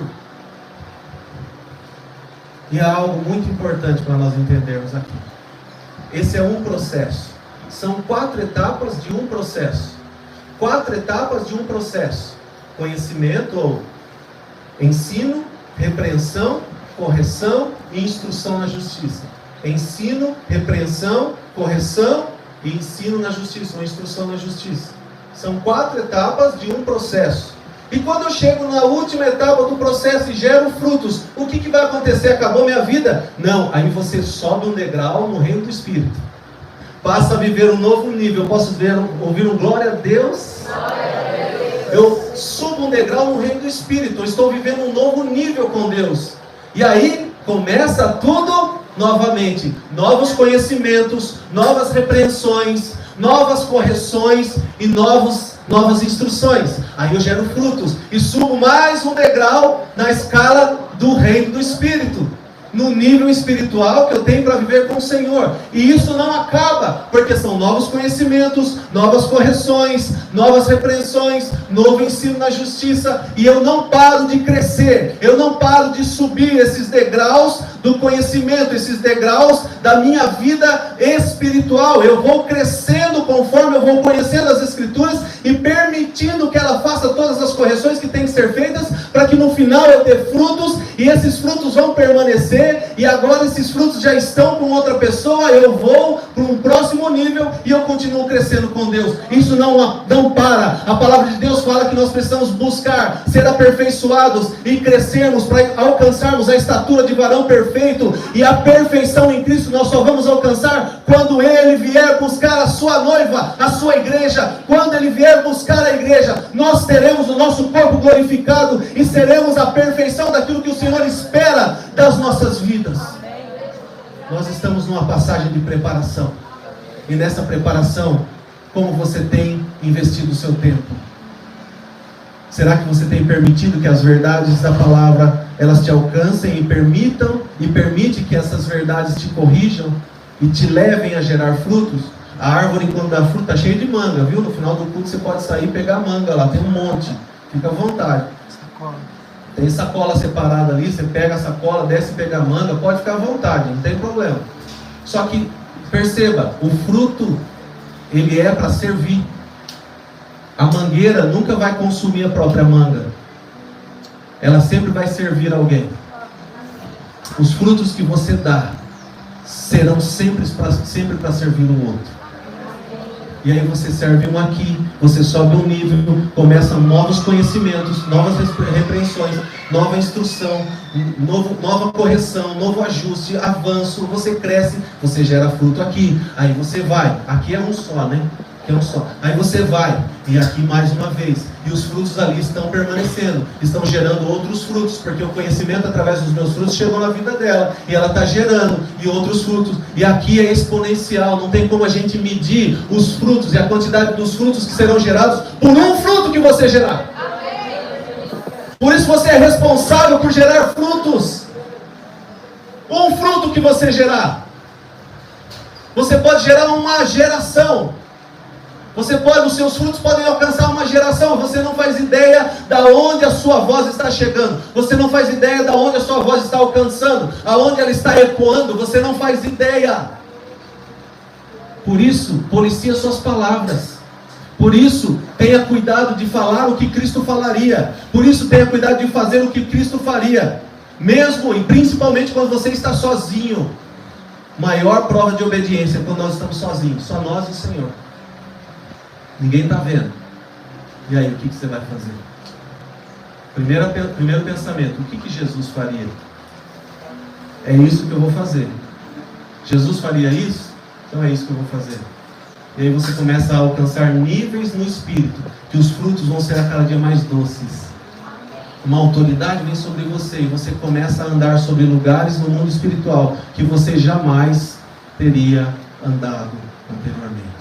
E há algo muito importante para nós entendermos aqui. Esse é um processo. São 4 etapas de um processo. 4 etapas de um processo: conhecimento ou ensino, repreensão, correção e instrução na justiça. Ensino, repreensão, correção e ensino na justiça, ou instrução na justiça. São 4 etapas de um processo. E quando eu chego na última etapa do processo e gero frutos, o que vai acontecer? Acabou minha vida? Não, aí você sobe um degrau no reino do Espírito. Passa a viver um novo nível. Eu posso ouvir um glória a Deus? Eu subo um degrau no reino do Espírito. Eu estou vivendo um novo nível com Deus. E aí começa tudo novamente. Novos conhecimentos, novas repreensões, novas correções e novas instruções. Aí eu gero frutos e subo mais um degrau na escala do reino do Espírito, no nível espiritual que eu tenho para viver com o Senhor. E isso não acaba, porque são novos conhecimentos, novas correções, novas repreensões, novo ensino na justiça, e eu não paro de crescer, eu não paro de subir esses degraus do conhecimento, esses degraus da minha vida espiritual. Eu vou crescendo conforme eu vou conhecendo as Escrituras e permitindo que ela faça todas as correções que têm que ser feitas, para que no final eu dê frutos, e esses frutos vão permanecer, e agora esses frutos já estão com outra pessoa, eu vou para um próximo nível, e eu continuo crescendo com Deus. Isso não para. A palavra de Deus fala que nós precisamos buscar ser aperfeiçoados e crescermos para alcançarmos a estatura de varão perfeito, e a perfeição em Cristo nós só vamos alcançar quando Ele vier buscar a sua noiva, a sua igreja. Quando Ele vier buscar a igreja, nós teremos o nosso corpo glorificado e seremos a perfeição daquilo que o Senhor espera das nossas vidas. Nós estamos numa passagem de preparação, e nessa preparação, como você tem investido o seu tempo? Será que você tem permitido que as verdades da palavra elas te alcancem e permite que essas verdades te corrijam e te levem a gerar frutos? A árvore, quando dá fruto, está cheia de manga, viu? No final do culto você pode sair e pegar manga lá, tem um monte, fica à vontade. Tem sacola separada ali, você pega a sacola, desce e pega a manga, pode ficar à vontade, não tem problema. Só que, perceba, o fruto, ele é para servir. A mangueira nunca vai consumir a própria manga. Ela sempre vai servir alguém. Os frutos que você dá serão sempre para servir um outro. E aí você serve um aqui, você sobe um nível, começam novos conhecimentos, novas repreensões, nova instrução, nova correção, novo ajuste, avanço, você cresce, você gera fruto aqui, aí você vai, aqui é um só, né? Aqui é um só. Aí você vai, e aqui mais uma vez, e os frutos ali estão permanecendo, estão gerando outros frutos, porque o conhecimento através dos meus frutos chegou na vida dela, e ela está gerando, e outros frutos, e aqui é exponencial, não tem como a gente medir os frutos e a quantidade dos frutos que serão gerados por um fruto que você gerar. Por isso você é responsável por gerar frutos. Um fruto que você gerar, você pode gerar uma geração. Os seus frutos podem alcançar uma geração. Você não faz ideia da onde a sua voz está chegando. Você não faz ideia da onde a sua voz está alcançando, aonde ela está ecoando. Você não faz ideia. Por isso, policia suas palavras. Por isso, tenha cuidado de falar o que Cristo falaria. Por isso, tenha cuidado de fazer o que Cristo faria. Mesmo e principalmente quando você está sozinho. Maior prova de obediência é quando nós estamos sozinhos. Só nós e o Senhor. Ninguém está vendo. E aí, o que você vai fazer? Primeiro pensamento: o que Jesus faria? É isso que eu vou fazer. Jesus faria isso? Então é isso que eu vou fazer. E aí você começa a alcançar níveis no Espírito, que os frutos vão ser a cada dia mais doces. Uma autoridade vem sobre você, e você começa a andar sobre lugares no mundo espiritual que você jamais teria andado anteriormente.